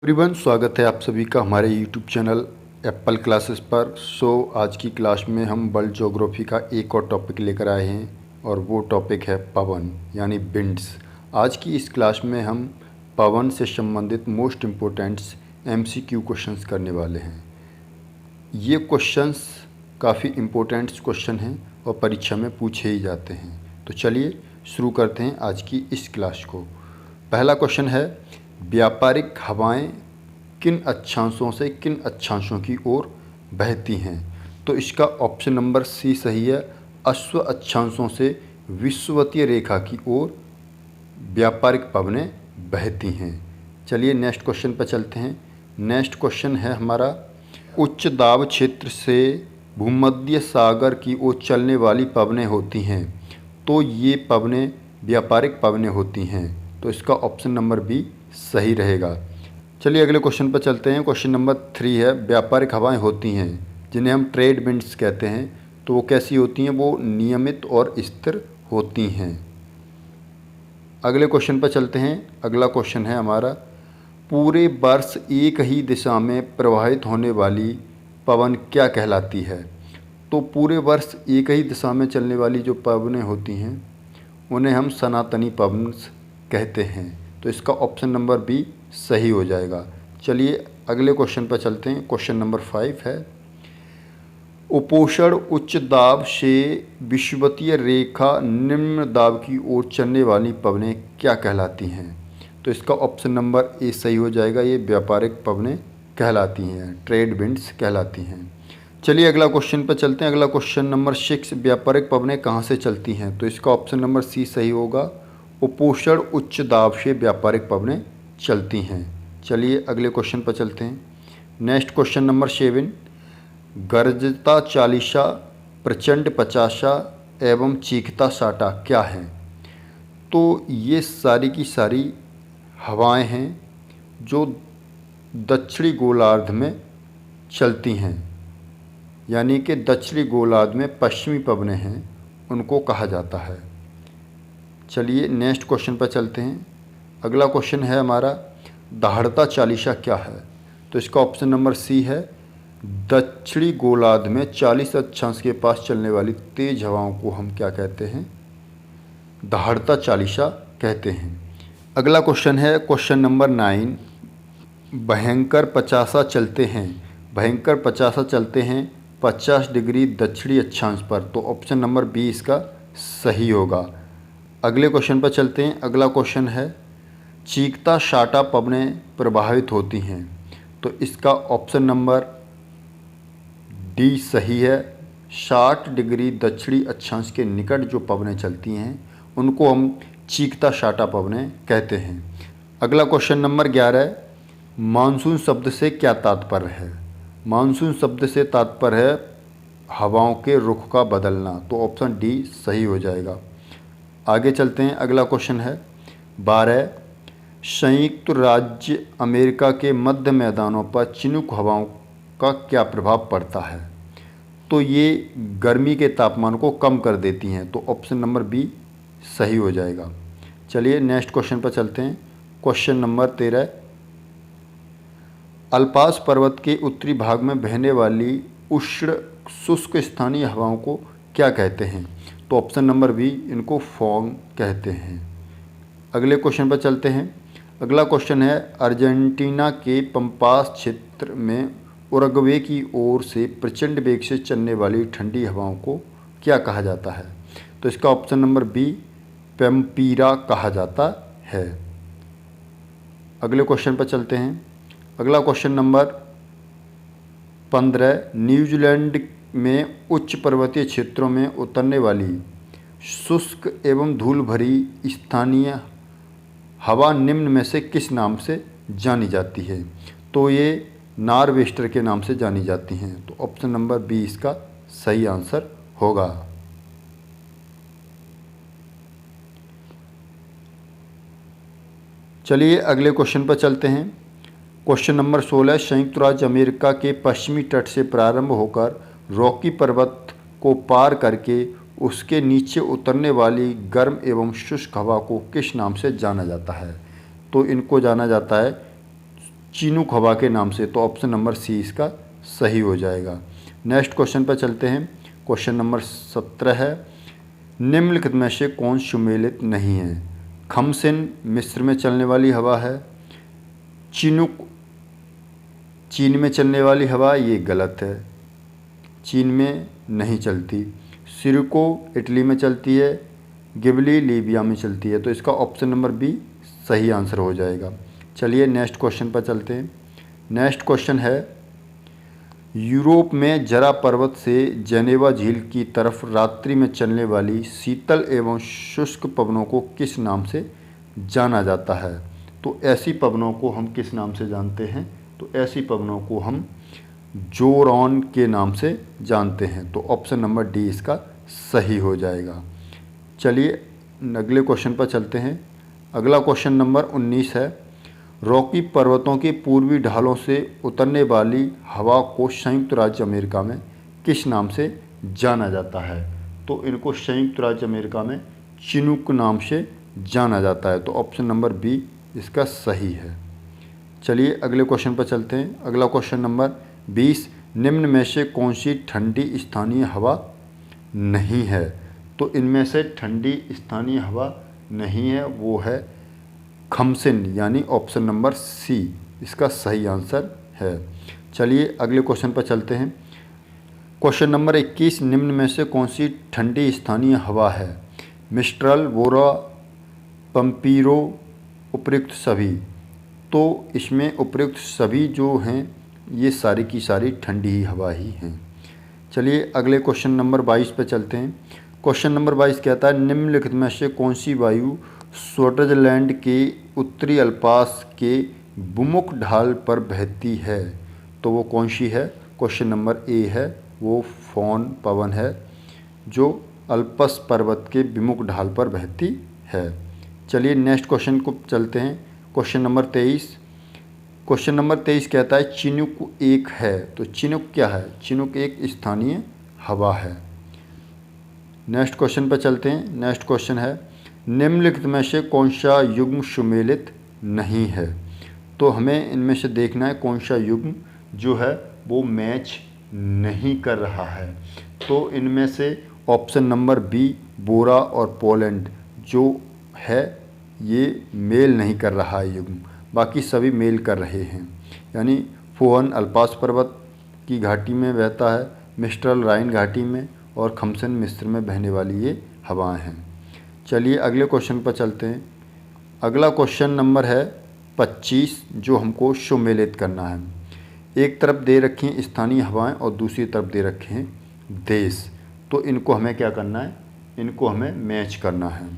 Everyone, स्वागत है आप सभी का हमारे यूट्यूब चैनल एप्पल क्लासेस पर। आज की क्लास में हम वर्ल्ड ज्योग्राफी का एक और टॉपिक लेकर आए हैं और वो टॉपिक है पवन यानी विंड्स। आज की इस क्लास में हम पवन से संबंधित मोस्ट इम्पोर्टेंट्स एमसीक्यू क्वेश्चंस करने वाले हैं। ये क्वेश्चंस काफ़ी इम्पोर्टेंट्स क्वेश्चन हैं और परीक्षा में पूछे ही जाते हैं। तो चलिए शुरू करते हैं आज की इस क्लास को। पहला क्वेश्चन है, व्यापारिक हवाएं किन अक्षांशों से किन अक्षांशों की ओर बहती हैं? तो इसका ऑप्शन नंबर सी सही है। अश्व अक्षांशों से विषुवतीय रेखा की ओर व्यापारिक पवनें बहती हैं। चलिए नेक्स्ट क्वेश्चन पर चलते हैं। नेक्स्ट क्वेश्चन है हमारा, उच्च दाब क्षेत्र से भूमध्य सागर की ओर चलने वाली पवनें होती हैं, तो ये पवनें व्यापारिक पवनें होती हैं। तो इसका ऑप्शन नंबर बी सही रहेगा। चलिए अगले क्वेश्चन पर चलते हैं। क्वेश्चन नंबर 3 है, व्यापारिक हवाएं होती हैं जिन्हें हम ट्रेड विंड्स कहते हैं, तो वो कैसी होती हैं? वो नियमित और स्थिर होती हैं। अगले क्वेश्चन पर चलते हैं। अगला क्वेश्चन है हमारा, पूरे वर्ष एक ही दिशा में प्रवाहित होने वाली पवन क्या कहलाती है? तो पूरे वर्ष एक ही दिशा में चलने वाली जो पवनें होती हैं उन्हें हम सनातनी पवन कहते हैं। तो इसका ऑप्शन नंबर बी सही हो जाएगा। चलिए अगले क्वेश्चन पर चलते हैं। क्वेश्चन नंबर 5 है, उपोषण उच्च दाब से विषुवतीय रेखा निम्न दाब की ओर चलने वाली पवनें क्या कहलाती हैं? तो इसका ऑप्शन नंबर ए सही हो जाएगा। ये व्यापारिक पवनें कहलाती हैं, ट्रेड विंड्स कहलाती हैं। चलिए अगला क्वेश्चन पर चलते हैं। अगला क्वेश्चन नंबर 6, व्यापारिक पवनें कहाँ से चलती हैं? तो इसका ऑप्शन नंबर सी सही होगा। उपोषण उच्च दाब से व्यापारिक पवनें चलती हैं। चलिए अगले क्वेश्चन पर चलते हैं। नेक्स्ट क्वेश्चन नंबर 7, गर्जता चालीसा, प्रचंड पचासा एवं चीखता साटा क्या है? तो ये सारी की सारी हवाएं हैं जो दक्षिणी गोलार्ध में चलती हैं, यानी कि दक्षिणी गोलार्ध में पश्चिमी पवनें हैं, उनको कहा जाता है। चलिए नेक्स्ट क्वेश्चन पर चलते हैं। अगला क्वेश्चन है हमारा, दाहड़ता चालीसा क्या है? तो इसका ऑप्शन नंबर सी है। दक्षिणी गोलार्ध में 40 अक्षांश के पास चलने वाली तेज हवाओं को हम क्या कहते हैं? दाहड़ता चालीसा कहते हैं। अगला क्वेश्चन है क्वेश्चन नंबर 9, भयंकर पचासा चलते हैं। भयंकर पचासा चलते हैं 50 डिग्री दक्षिणी अक्षांश पर। तो ऑप्शन नंबर बी इसका सही होगा। अगले क्वेश्चन पर चलते हैं। अगला क्वेश्चन है, चीखता साटा पवनें प्रभावित होती हैं। तो इसका ऑप्शन नंबर डी सही है। 60 डिग्री दक्षिणी अक्षांश के निकट जो पवनें चलती हैं उनको हम चीखता साटा पवनें कहते हैं। अगला क्वेश्चन नंबर 11, मानसून शब्द से क्या तात्पर्य है? मानसून शब्द से तात्पर्य है हवाओं के रुख का बदलना। तो ऑप्शन डी सही हो जाएगा। आगे चलते हैं। अगला क्वेश्चन है 12, संयुक्त राज्य अमेरिका के मध्य मैदानों पर चिनूक हवाओं का क्या प्रभाव पड़ता है? तो ये गर्मी के तापमान को कम कर देती हैं। तो ऑप्शन नंबर बी सही हो जाएगा। चलिए नेक्स्ट क्वेश्चन पर चलते हैं। क्वेश्चन नंबर 13, अल्पास पर्वत के उत्तरी भाग में बहने वाली उष्ण शुष्क स्थानीय हवाओं को क्या कहते हैं? तो ऑप्शन नंबर बी, इनको फॉग कहते हैं। अगले क्वेश्चन पर चलते हैं। अगला क्वेश्चन है, अर्जेंटीना के पंपास क्षेत्र में उरुग्वे की ओर से प्रचंड वेग से चलने वाली ठंडी हवाओं को क्या कहा जाता है? तो इसका ऑप्शन नंबर बी, पैम्पीरा कहा जाता है। अगले क्वेश्चन पर चलते हैं। अगला क्वेश्चन नंबर 15, न्यूजीलैंड में उच्च पर्वतीय क्षेत्रों में उतरने वाली शुष्क एवं धूल भरी स्थानीय हवा निम्न में से किस नाम से जानी जाती है? तो ये नॉरवेस्टर के नाम से जानी जाती हैं। तो ऑप्शन नंबर बी इसका सही आंसर होगा। चलिए अगले क्वेश्चन पर चलते हैं। क्वेश्चन नंबर 16, संयुक्त राज्य अमेरिका के पश्चिमी तट से प्रारंभ होकर रॉकी पर्वत को पार करके उसके नीचे उतरने वाली गर्म एवं शुष्क हवा को किस नाम से जाना जाता है? तो इनको जाना जाता है चिनूक हवा के नाम से। तो ऑप्शन नंबर सी इसका सही हो जाएगा। नेक्स्ट क्वेश्चन पर चलते हैं। क्वेश्चन नंबर 17 है, निम्नलिखित में से कौन सुमेलित नहीं है? खमसिन मिस्र में चलने वाली हवा है। चिनूक चीन में चलने वाली हवा, ये गलत है, चीन में नहीं चलती। सिरको इटली में चलती है। गिबली लीबिया में चलती है। तो इसका ऑप्शन नंबर बी सही आंसर हो जाएगा। चलिए नेक्स्ट क्वेश्चन पर चलते हैं। नेक्स्ट क्वेश्चन है, यूरोप में जरा पर्वत से जेनेवा झील की तरफ रात्रि में चलने वाली शीतल एवं शुष्क पवनों को किस नाम से जाना जाता है? तो ऐसी पवनों को हम किस नाम से जानते हैं? तो ऐसी पवनों को हम जोरॉन के नाम से जानते हैं। तो ऑप्शन नंबर डी इसका सही हो जाएगा। चलिए अगले क्वेश्चन पर चलते हैं। अगला क्वेश्चन नंबर 19 है, रॉकी पर्वतों की पूर्वी ढालों से उतरने वाली हवा को संयुक्त राज्य अमेरिका में किस नाम से जाना जाता है? तो इनको संयुक्त राज्य अमेरिका में चिनूक नाम से जाना जाता है। तो ऑप्शन नंबर बी इसका सही है। चलिए अगले क्वेश्चन पर चलते हैं। अगला क्वेश्चन नंबर 20, निम्न में से कौन सी ठंडी स्थानीय हवा नहीं है? तो इनमें से ठंडी स्थानीय हवा नहीं है वो है खमसिन, यानी ऑप्शन नंबर सी इसका सही आंसर है। चलिए अगले क्वेश्चन पर चलते हैं। क्वेश्चन नंबर 21, निम्न में से कौन सी ठंडी स्थानीय हवा है? मिस्ट्रल, वोरा, पम्पीरो, उपयुक्त सभी। तो इसमें उपयुक्त सभी जो हैं ये सारी की सारी ठंडी ही हवा ही हैं। चलिए अगले क्वेश्चन नंबर 22 पर चलते हैं। क्वेश्चन नंबर 22 कहता है, निम्नलिखित में से कौन सी वायु स्विट्जरलैंड के उत्तरी अल्पास के बुमुक ढाल पर बहती है? तो वो कौन सी है? क्वेश्चन नंबर ए है, वो फोन पवन है जो अल्पस पर्वत के विमुख ढाल पर बहती है। चलिए नेक्स्ट क्वेश्चन को चलते हैं। Question number 23। क्वेश्चन नंबर 23 कहता है, चिनूक एक है। तो चिनूक क्या है? चिनूक एक स्थानीय हवा है। नेक्स्ट क्वेश्चन पर चलते हैं। नेक्स्ट क्वेश्चन है, निम्नलिखित में से कौन सा युग्म सुमेलित नहीं है? तो हमें इनमें से देखना है कौन सा युग्म जो है वो मैच नहीं कर रहा है। तो इनमें से ऑप्शन नंबर बी बोरा और पोलैंड जो है ये मेल नहीं कर रहा है युग्म, बाकी सभी मेल कर रहे हैं। यानी फोहन अल्पास पर्वत की घाटी में बहता है, मिस्ट्रल राइन घाटी में, और खमसन मिस्र में बहने वाली ये हवाएं हैं। चलिए अगले क्वेश्चन पर चलते हैं। अगला क्वेश्चन नंबर है 25 जो हमको सुमेलित करना है। एक तरफ दे रखी हैं स्थानीय हवाएं और दूसरी तरफ दे रखे हैं देश। तो इनको हमें क्या करना है? इनको हमें मैच करना है।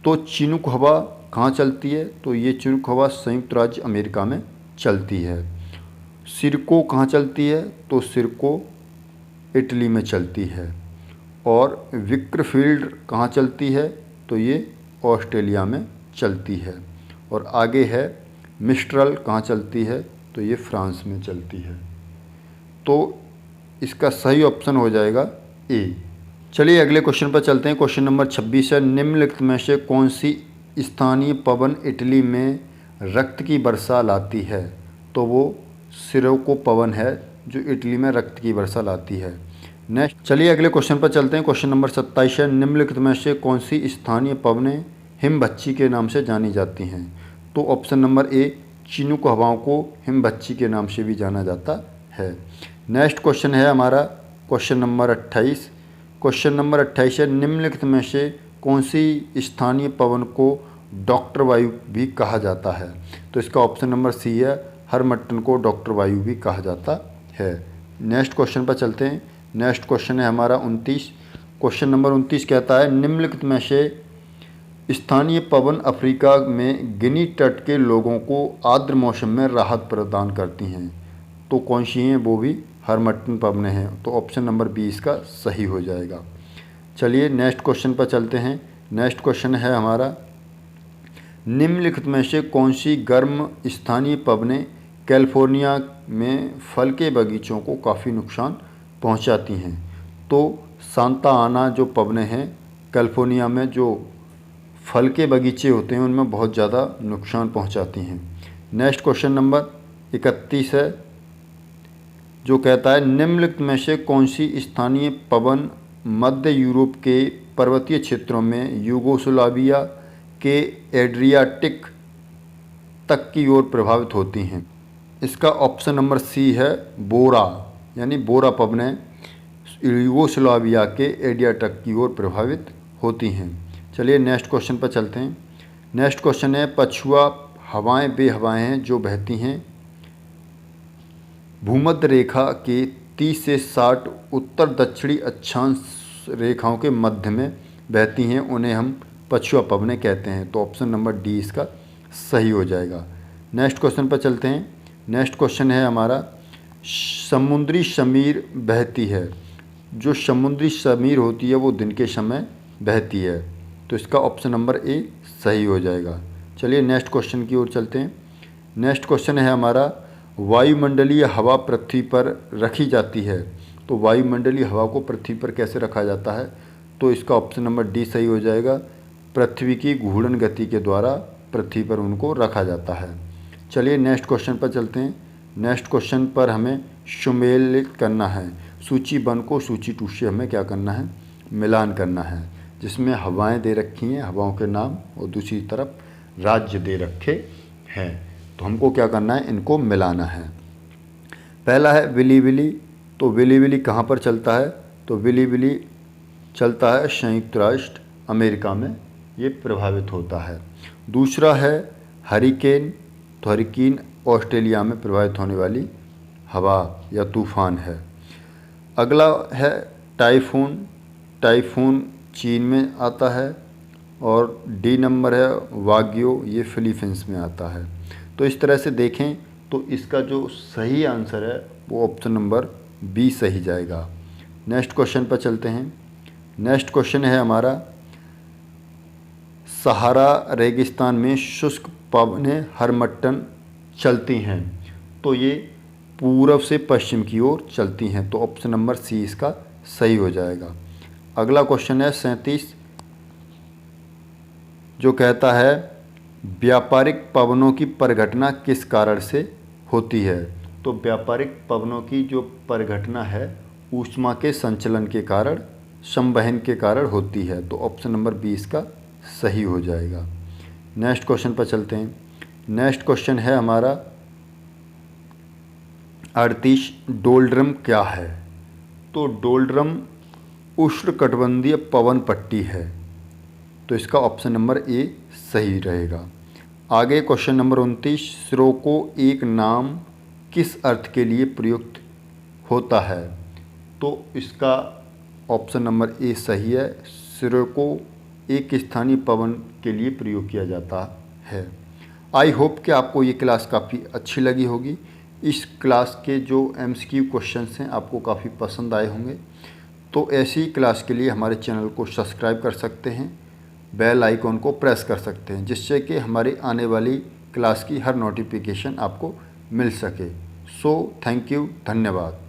तो चिनूक हवा कहाँ चलती है? तो ये चिनूक हवा संयुक्त राज्य अमेरिका में चलती है। सिरको कहाँ चलती है? तो सिरको इटली में चलती है। और विक्रफील्ड कहाँ चलती है? तो ये ऑस्ट्रेलिया में चलती है। और आगे है मिस्ट्रल कहाँ चलती है? तो ये फ्रांस में चलती है। तो इसका सही ऑप्शन हो जाएगा ए। चलिए अगले क्वेश्चन पर चलते हैं। क्वेश्चन नंबर 26 है, निम्नलिखित में से कौन सी स्थानीय पवन इटली में रक्त की वर्षा लाती है? तो वो सिरोको पवन है जो इटली में रक्त की वर्षा लाती है। नेक्स्ट चलिए अगले क्वेश्चन पर चलते हैं। क्वेश्चन नंबर 27 है, निम्नलिखित में से कौन सी स्थानीय पवनें हिमबच्ची के नाम से जानी जाती हैं? तो ऑप्शन नंबर ए चिनूक हवाओं को हिमबच्ची के नाम से भी जाना जाता है। नेक्स्ट क्वेश्चन है हमारा क्वेश्चन नंबर 28। क्वेश्चन नंबर 28 है, निम्नलिखित में से कौन सी स्थानीय पवन को डॉक्टर वायु भी कहा जाता है? तो इसका ऑप्शन नंबर सी है, हरमट्टन को डॉक्टर वायु भी कहा जाता है। नेक्स्ट क्वेश्चन पर चलते हैं। नेक्स्ट क्वेश्चन है हमारा 29। क्वेश्चन नंबर 29 कहता है, निम्नलिखित में से स्थानीय पवन अफ्रीका में गिनी तट के लोगों को आर्द्र मौसम में राहत प्रदान करती हैं। तो कौन सी हैं? वो भी हरमट्टन पवनें हैं। तो ऑप्शन नंबर बी इसका सही हो जाएगा। चलिए नेक्स्ट क्वेश्चन पर चलते हैं। नेक्स्ट क्वेश्चन है हमारा, निम्नलिखित में से कौन सी गर्म स्थानीय पवनें कैलिफोर्निया में फल के बगीचों को काफ़ी नुकसान पहुंचाती हैं? तो सांता आना जो पवनें हैं कैलिफोर्निया में जो फल के बगीचे होते हैं उनमें बहुत ज़्यादा नुकसान पहुंचाती हैं। नेक्स्ट क्वेश्चन नंबर 31 है जो कहता है निम्नलिखित में से कौन सी स्थानीय पवन मध्य यूरोप के पर्वतीय क्षेत्रों में यूगोस्लाविया के एड्रियाटिक तक की ओर प्रभावित होती हैं। इसका ऑप्शन नंबर सी है बोरा, यानी बोरा पवनें यूगोस्लाविया के एड्रियाटिक की ओर प्रभावित होती हैं। चलिए नेक्स्ट क्वेश्चन पर चलते हैं। नेक्स्ट क्वेश्चन है पछुआ हवाएं वे हवाएं हैं जो बहती हैं भूमध्य रेखा के 30 से 60 उत्तर दक्षिणी अक्षांश रेखाओं के मध्य में बहती हैं, उन्हें हम पछुआ पवनें कहते हैं। तो ऑप्शन नंबर डी इसका सही हो जाएगा। नेक्स्ट क्वेश्चन पर चलते हैं। नेक्स्ट क्वेश्चन है हमारा समुद्री शमीर बहती है। जो समुद्री शमीर होती है वो दिन के समय बहती है, तो इसका ऑप्शन नंबर ए सही हो जाएगा। चलिए नेक्स्ट क्वेश्चन की ओर चलते हैं। नेक्स्ट क्वेश्चन है हमारा वायुमंडलीय हवा पृथ्वी पर रखी जाती है। तो वायुमंडलीय हवा को पृथ्वी पर कैसे रखा जाता है, तो इसका ऑप्शन नंबर डी सही हो जाएगा। पृथ्वी की घूर्णन गति के द्वारा पृथ्वी पर उनको रखा जाता है। चलिए नेक्स्ट क्वेश्चन पर चलते हैं। नेक्स्ट क्वेश्चन पर हमें सुमेलित करना है। सूची 1 को सूची 2 से हमें क्या करना है, मिलान करना है, जिसमें हवाएं दे रखी हैं, हवाओं के नाम, और दूसरी तरफ राज्य दे रखे हैं। तो हमको क्या करना है, इनको मिलाना है। पहला है विली विली। तो विली विली कहाँ पर चलता है, तो विली विली चलता है संयुक्त राष्ट्र अमेरिका में, ये प्रभावित होता है। दूसरा है हरिकेन। तो हरिकेन ऑस्ट्रेलिया में प्रभावित होने वाली हवा या तूफान है। अगला है टाइफून। टाइफून चीन में आता है। और डी नंबर है वाग्यो, ये फिलीपींस में आता है। तो इस तरह से देखें तो इसका जो सही आंसर है वो ऑप्शन नंबर बी सही जाएगा। नेक्स्ट क्वेश्चन पर चलते हैं। नेक्स्ट क्वेश्चन है हमारा सहारा रेगिस्तान में शुष्क पवनें हरमट्टन चलती हैं। तो ये पूर्व से पश्चिम की ओर चलती हैं। तो ऑप्शन नंबर सी इसका सही हो जाएगा। अगला क्वेश्चन है 37 जो कहता है व्यापारिक पवनों की परिघटना किस कारण से होती है। तो व्यापारिक पवनों की जो परिघटना है ऊष्मा के संचलन के कारण, संवहन के कारण होती है। तो ऑप्शन नंबर बी इसका सही हो जाएगा। नेक्स्ट क्वेश्चन पर चलते हैं। नेक्स्ट क्वेश्चन है हमारा 38 डोलड्रम क्या है। तो डोलड्रम उष्णकटिबंधीय पवन पट्टी है। तो इसका ऑप्शन नंबर ए सही रहेगा। आगे क्वेश्चन नंबर 29 सिरोको एक नाम किस अर्थ के लिए प्रयुक्त होता है। तो इसका ऑप्शन नंबर ए सही है। सिरोको एक स्थानीय पवन के लिए प्रयोग किया जाता है। आई होप कि आपको ये क्लास काफ़ी अच्छी लगी होगी। इस क्लास के जो MCQ क्वेश्चंस हैं आपको काफ़ी पसंद आए होंगे। तो ऐसी क्लास के लिए हमारे चैनल को सब्सक्राइब कर सकते हैं, बेल आइकॉन को प्रेस कर सकते हैं, जिससे कि हमारी आने वाली क्लास की हर नोटिफिकेशन आपको मिल सके। सो थैंक यू, धन्यवाद।